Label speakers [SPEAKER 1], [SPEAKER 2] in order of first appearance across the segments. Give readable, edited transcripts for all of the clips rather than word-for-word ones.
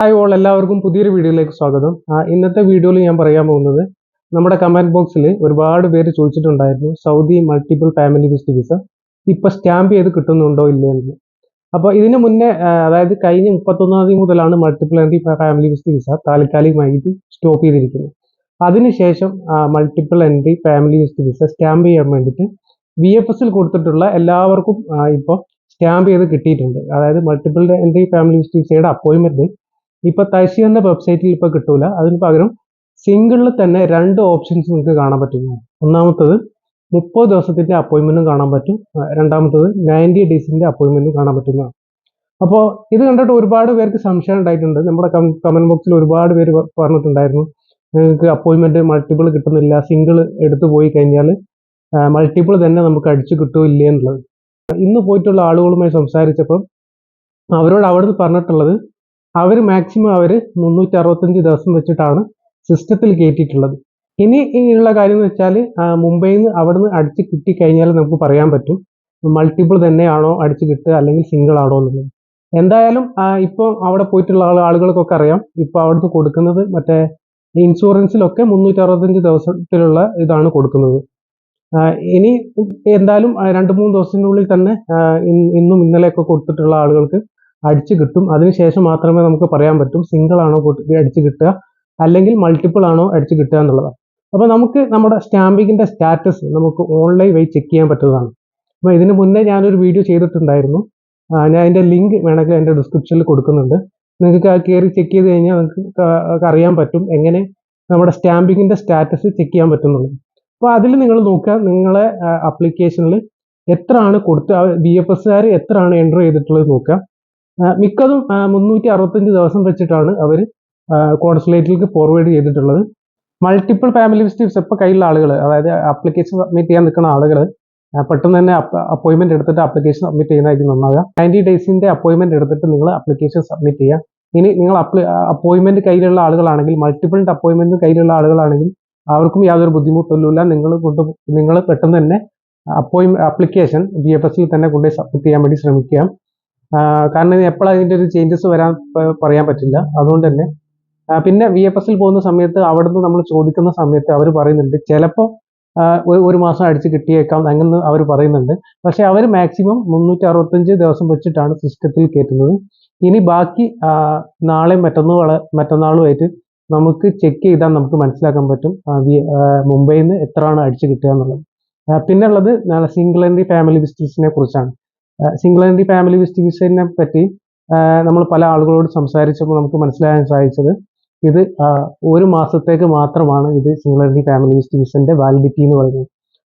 [SPEAKER 1] Hi all, എല്ലാവർക്കും പുതിയൊരു വീഡിയോയിലേക്ക് സ്വാഗതം. ഇന്നത്തെ വീഡിയോയിൽ ഞാൻ പറയാൻ പോകുന്നത് നമ്മുടെ കമന്റ് ബോക്സിൽ ഒരുപാട് പേര് ചോദിച്ചിട്ടുണ്ടായിരുന്നു Saudi multiple family visit visa ഇപ്പൊ സ്റ്റാമ്പ് ചെയ്ത് കിട്ടുന്നുണ്ടോ ഇല്ലയോ എന്ന്. അപ്പോൾ ഇതിനു മുന്നേ അതായത് കഴിഞ്ഞ 31-ാം തീയതി മുതലാണ് multiple entry family visit visa താൽക്കാലികമായിട്ട് സ്റ്റോപ്പ് ചെയ്തിരിക്കുന്നത്. അതിനുശേഷം multiple entry family visit visa stamp ചെയ്യാൻ വേണ്ടിയിട്ട് VFS കൊടുത്തിട്ടുള്ള എല്ലാവർക്കും ഇപ്പോൾ സ്റ്റാമ്പ് ചെയ്ത് കിട്ടിയിട്ടുണ്ട്. അതായത് മൾട്ടിപ്പിൾ എൻട്രി ഫാമിലി വിസിറ്റ് വിസയുടെ അപ്പോയിൻമെന്റ് ഇപ്പൊ തഹസീലിന്റെ വെബ്സൈറ്റിൽ ഇപ്പൊ കിട്ടൂല. അതിന് പകരം സിംഗിളിൽ തന്നെ 2 ഓപ്ഷൻസ് നിങ്ങൾക്ക് കാണാൻ പറ്റുന്നു. ഒന്നാമത്തത് 30 ദിവസത്തിന്റെ അപ്പോയിന്റ്മെന്റും കാണാൻ പറ്റും, രണ്ടാമത്തത് 90 ഡേയ്സിന്റെ അപ്പോയിന്റ്മെന്റും കാണാൻ പറ്റുന്നതാണ്. അപ്പോൾ ഇത് കണ്ടിട്ട് ഒരുപാട് പേർക്ക് സംശയം ഉണ്ടായിട്ടുണ്ട്. നമ്മുടെ കമന്റ് ബോക്സിൽ ഒരുപാട് പേര് പറഞ്ഞിട്ടുണ്ടായിരുന്നു നിങ്ങൾക്ക് അപ്പോയിന്റ്മെന്റ് മൾട്ടിപ്പിൾ കിട്ടുന്നില്ല, സിംഗിൾ എടുത്തു പോയി കഴിഞ്ഞാൽ മൾട്ടിപ്പിൾ തന്നെ നമുക്ക് അടിച്ചു കിട്ടുമില്ല എന്നുള്ളത്. ഇന്ന് പോയിട്ടുള്ള ആളുകളുമായി സംസാരിച്ചപ്പോൾ അവരോട് അവിടുന്ന് പറഞ്ഞിട്ടുള്ളത് അവർ മാക്സിമം 365 ദിവസം വെച്ചിട്ടാണ് സിസ്റ്റത്തിൽ കയറ്റിയിട്ടുള്ളത്. ഇനി ഉള്ള കാര്യം എന്ന് വെച്ചാൽ മുംബൈയിൽ നിന്ന് അവിടുന്ന് അടിച്ച് കിട്ടിക്കഴിഞ്ഞാൽ നമുക്ക് പറയാൻ പറ്റും മൾട്ടിപ്പിൾ തന്നെയാണോ അടിച്ച് കിട്ടുക അല്ലെങ്കിൽ സിംഗിൾ ആണോ എന്നുള്ളത്. എന്തായാലും ഇപ്പോൾ അവിടെ പോയിട്ടുള്ള ആളുകൾക്കൊക്കെ അറിയാം, ഇപ്പോൾ അവിടുന്ന് കൊടുക്കുന്നത് മറ്റേ ഇൻഷുറൻസിലൊക്കെ 365 ദിവസത്തിലുള്ള ഇതാണ് കൊടുക്കുന്നത്. ഇനി എന്തായാലും 2-3 ദിവസത്തിനുള്ളിൽ തന്നെ ഇന്നും ഇന്നലെയൊക്കെ കൊടുത്തിട്ടുള്ള ആളുകൾക്ക് അടിച്ചു കിട്ടും. അതിനുശേഷം മാത്രമേ നമുക്ക് പറയാൻ പറ്റും സിംഗിൾ ആണോ അടിച്ചു കിട്ടുക അല്ലെങ്കിൽ മൾട്ടിപ്പിൾ ആണോ അടിച്ചു കിട്ടുക എന്നുള്ളതാണ്. അപ്പോൾ നമുക്ക് നമ്മുടെ സ്റ്റാമ്പിങ്ങിന്റെ സ്റ്റാറ്റസ് നമുക്ക് ഓൺലൈൻ വഴി ചെക്ക് ചെയ്യാൻ പറ്റുന്നതാണ്. അപ്പോൾ ഇതിന് മുന്നേ ഞാനൊരു വീഡിയോ ചെയ്തിട്ടുണ്ടായിരുന്നു. ഞാൻ അതിന്റെ ലിങ്ക് വേണമെങ്കിൽ എൻ്റെ ഡിസ്ക്രിപ്ഷനിൽ കൊടുക്കുന്നുണ്ട്. നിങ്ങൾക്ക് കയറി ചെക്ക് ചെയ്ത് കഴിഞ്ഞാൽ നിങ്ങൾക്ക് അറിയാൻ പറ്റും എങ്ങനെ നമ്മുടെ സ്റ്റാമ്പിങ്ങിന്റെ സ്റ്റാറ്റസ് ചെക്ക് ചെയ്യാൻ പറ്റുന്നുള്ളത്. അപ്പോൾ അതിൽ നിങ്ങൾ നോക്കുക, നിങ്ങളെ ആപ്ലിക്കേഷനിൽ എത്രയാണ് കൊടുത്ത് VFS എത്രയാണ് എൻ്റർ ചെയ്തിട്ടുള്ളത് നോക്കുക. മിക്കതും 365 ദിവസം വെച്ചിട്ടാണ് അവർ കോൺസുലേറ്റിലേക്ക് ഫോർവേഡ് ചെയ്തിട്ടുള്ളത്. മൾട്ടിപ്പിൾ ഫാമിലി വിസിറ്റ് വിസ ഇപ്പോൾ കയ്യിലുള്ള ആളുകൾ, അതായത് ആപ്ലിക്കേഷൻ സബ്മിറ്റ് ചെയ്യാൻ നിൽക്കുന്ന ആളുകൾ പെട്ടെന്ന് തന്നെ അപ്പോയിൻമെന്റ് എടുത്തിട്ട് ആപ്ലിക്കേഷൻ സബ്മിറ്റ് ചെയ്യുന്നതായിരിക്കും നന്നാവുക. 90 ഡേയ്സിന്റെ അപ്പോയിൻമെന്റ് എടുത്തിട്ട് നിങ്ങൾ ആപ്ലിക്കേഷൻ സബ്മിറ്റ് ചെയ്യുക. ഇനി നിങ്ങൾ അപ്പോയിൻമെന്റ് കയ്യിലുള്ള ആളുകളാണെങ്കിൽ, മൾട്ടിപ്പിളിന്റെ അപ്പോയിൻമെന്റ് കയ്യിലുള്ള ആളുകളാണെങ്കിൽ അവർക്കും യാതൊരു ബുദ്ധിമുട്ടൊന്നുമില്ല. നിങ്ങൾ പെട്ടെന്ന് തന്നെ ആപ്ലിക്കേഷൻ VFS തന്നെ കൊണ്ടുപോയി സബ്മിറ്റ് ചെയ്യാൻ വേണ്ടി ശ്രമിക്കുക. കാരണം എപ്പോഴും അതിൻ്റെ ഒരു ചേഞ്ചസ് വരാൻ പറയാൻ പറ്റില്ല. അതുകൊണ്ട് തന്നെ പിന്നെ VFS പോകുന്ന സമയത്ത് അവിടുന്ന് നമ്മൾ ചോദിക്കുന്ന സമയത്ത് അവർ പറയുന്നുണ്ട് ചിലപ്പോൾ ഒരു മാസം അടിച്ച് കിട്ടിയേക്കാം അങ്ങനെ അവർ പറയുന്നുണ്ട്. പക്ഷെ അവർ മാക്സിമം 365 ദിവസം വെച്ചിട്ടാണ് സിസ്റ്റത്തിൽ കയറ്റുന്നത്. ഇനി ബാക്കി നാളെയും മറ്റന്നാളുമായിട്ട് നമുക്ക് ചെക്ക് ചെയ്താൽ നമുക്ക് മനസ്സിലാക്കാൻ പറ്റും മുംബൈയിൽ നിന്ന് എത്രയാണ് അടിച്ച് കിട്ടുക എന്നുള്ളത്. പിന്നെ ഉള്ളത് സിംഗിൾ എൻട്രി ഫാമിലി വിസിറ്റേഴ്സിനെ കുറിച്ചാണ്. സിംഗിൾ എൻട്രി ഫാമിലി വിസിറ്റ് വിസയെ പറ്റി നമ്മൾ പല ആളുകളോട് സംസാരിച്ചപ്പോൾ നമുക്ക് മനസ്സിലാക്കാൻ സാധിച്ചത് ഇത് 1 മാസത്തേക്ക് മാത്രമാണ് ഇത് single entry family visit Vicente validity എന്ന് പറയുന്നത്.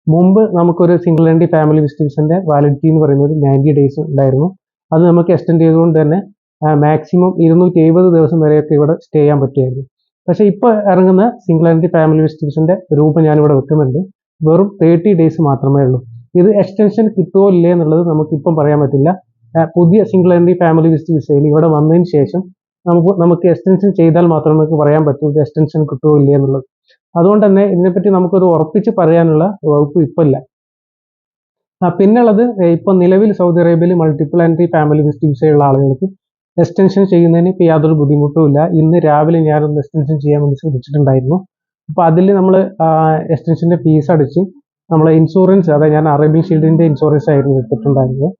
[SPEAKER 1] മുമ്പ് നമുക്കൊരു single entry family visit Vicente validity എന്ന് പറയുന്നത് 90 ഡേയ്സ് ഉണ്ടായിരുന്നു. അത് നമുക്ക് എക്സ്റ്റെൻഡ് ചെയ്തുകൊണ്ട് തന്നെ മാക്സിമം 270 ദിവസം വരെയൊക്കെ ഇവിടെ സ്റ്റേ ചെയ്യാൻ പറ്റുമായിരുന്നു. പക്ഷേ ഇപ്പോൾ ഇറങ്ങുന്ന single entry family visit Vicente രൂപം ഞാനിവിടെ വെക്കുന്നുണ്ട്, വെറും 30 ഡേയ്സ് മാത്രമേ ഉള്ളൂ. ഇത് എക്സ്റ്റൻഷൻ കിട്ടുമോ ഇല്ലേ എന്നുള്ളത് നമുക്കിപ്പം പറയാൻ പറ്റില്ല. പുതിയ സിംഗിൾ എൻട്രി ഫാമിലി വിസിറ്റ് വിസയിൽ ഇവിടെ വന്നതിന് ശേഷം നമുക്ക് എക്സ്റ്റൻഷൻ ചെയ്താൽ മാത്രമേ നമുക്ക് പറയാൻ പറ്റൂ ഇത് എക്സ്റ്റൻഷൻ കിട്ടുമോ ഇല്ലേ എന്നുള്ളത്. അതുകൊണ്ട് തന്നെ ഇതിനെപ്പറ്റി നമുക്കൊരു ഉറപ്പിച്ച് പറയാനുള്ള വകുപ്പ് ഇപ്പം ഇല്ല. പിന്നുള്ളത് ഇപ്പം നിലവിൽ സൗദി അറേബ്യയിൽ മൾട്ടിപ്പിൾ എൻട്രി ഫാമിലി വിസിറ്റ് വിസയുള്ള ആളുകൾക്ക് എക്സ്റ്റൻഷൻ ചെയ്യുന്നതിന് ഇപ്പോൾ യാതൊരു ബുദ്ധിമുട്ടും ഇല്ല. ഇന്ന് രാവിലെ ഞാനൊന്ന് എക്സ്റ്റൻഷൻ ചെയ്യാൻ വേണ്ടി ശ്രമിച്ചിട്ടുണ്ടായിരുന്നു. അപ്പോൾ അതിൽ നമ്മൾ എക്സ്റ്റൻഷൻ്റെ ഫീസ് അടിച്ച് നമ്മളെ ഇൻഷുറൻസ്, അതായത് ഞാൻ അറേബ്യൻ ഷീൽഡിന്റെ ഇൻഷുറൻസ് ആയിരുന്നു എടുത്തിട്ടുണ്ടായിരുന്നത്.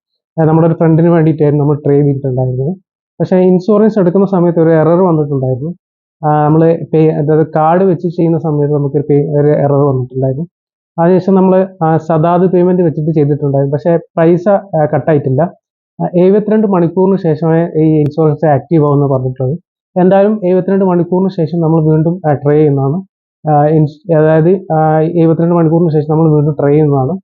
[SPEAKER 1] നമ്മുടെ ഒരു ഫ്രണ്ടിന് വേണ്ടിയിട്ടായിരുന്നു നമ്മൾ ട്രേ ചെയ്തിട്ടുണ്ടായിരുന്നത്. പക്ഷേ ഇൻഷുറൻസ് എടുക്കുന്ന സമയത്ത് ഒരു എറർ വന്നിട്ടുണ്ടായിരുന്നു. നമ്മൾ അതായത് കാർഡ് വെച്ച് ചെയ്യുന്ന സമയത്ത് നമുക്ക് ഒരു എറർ വന്നിട്ടുണ്ടായിരുന്നു. അതിനുശേഷം നമ്മൾ സദാത് പേയ്മെന്റ് വെച്ചിട്ട് ചെയ്തിട്ടുണ്ടായിരുന്നു. പക്ഷേ പൈസ കട്ടായിട്ടില്ല. 72 മണിക്കൂറിന് ശേഷമേ ഈ ഇൻഷുറൻസ് ആക്റ്റീവ് ആവുമെന്ന് പറഞ്ഞിട്ടുള്ളത്. എന്തായാലും 72 മണിക്കൂറിന് ശേഷം നമ്മൾ വീണ്ടും ട്രൈ ചെയ്യുന്നതാണ്. അതായത് 72 മണിക്കൂറിന് ശേഷം നമ്മൾ വീണ്ടും ട്രൈ ചെയ്യുന്നതാണ്.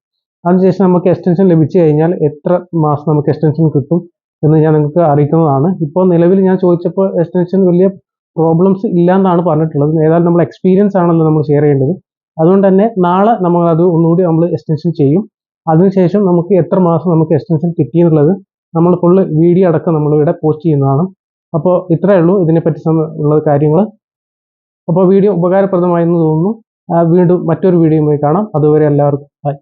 [SPEAKER 1] അതിനുശേഷം നമുക്ക് എക്സ്റ്റൻഷൻ ലഭിച്ചു കഴിഞ്ഞാൽ എത്ര മാസം നമുക്ക് എക്സ്റ്റൻഷൻ കിട്ടും എന്ന് ഞാൻ നിങ്ങൾക്ക് അറിയിക്കുന്നതാണ്. ഇപ്പോൾ നിലവിൽ ഞാൻ ചോദിച്ചപ്പോൾ എക്സ്റ്റൻഷൻ വലിയ പ്രോബ്ലംസ് ഇല്ലാന്നാണ് പറഞ്ഞിട്ടുള്ളത്. ഏതായാലും നമ്മൾ എക്സ്പീരിയൻസ് ആണല്ലോ നമ്മൾ ഷെയർ ചെയ്യേണ്ടത്. അതുകൊണ്ട് തന്നെ നാളെ നമ്മൾ അത് ഒന്നുകൂടി നമ്മൾ എക്സ്റ്റൻഷൻ ചെയ്യും. അതിനുശേഷം നമുക്ക് എത്ര മാസം നമുക്ക് എക്സ്റ്റൻഷൻ കിട്ടിയെന്നുള്ളത് നമ്മൾ ഫുള്ള് വീഡിയോ അടക്കം നമ്മളിവിടെ പോസ്റ്റ് ചെയ്യുന്നതാണ്. അപ്പോൾ ഇത്രയേ ഉള്ളൂ ഇതിനെപ്പറ്റി ഉള്ള കാര്യങ്ങൾ. അപ്പോൾ വീഡിയോ ഉപകാരപ്രദമായെന്ന് തോന്നുന്നു. വീണ്ടും മറ്റൊരു വീഡിയോയുമായി കാണാം. അതുവരെ എല്ലാവർക്കും ബൈ.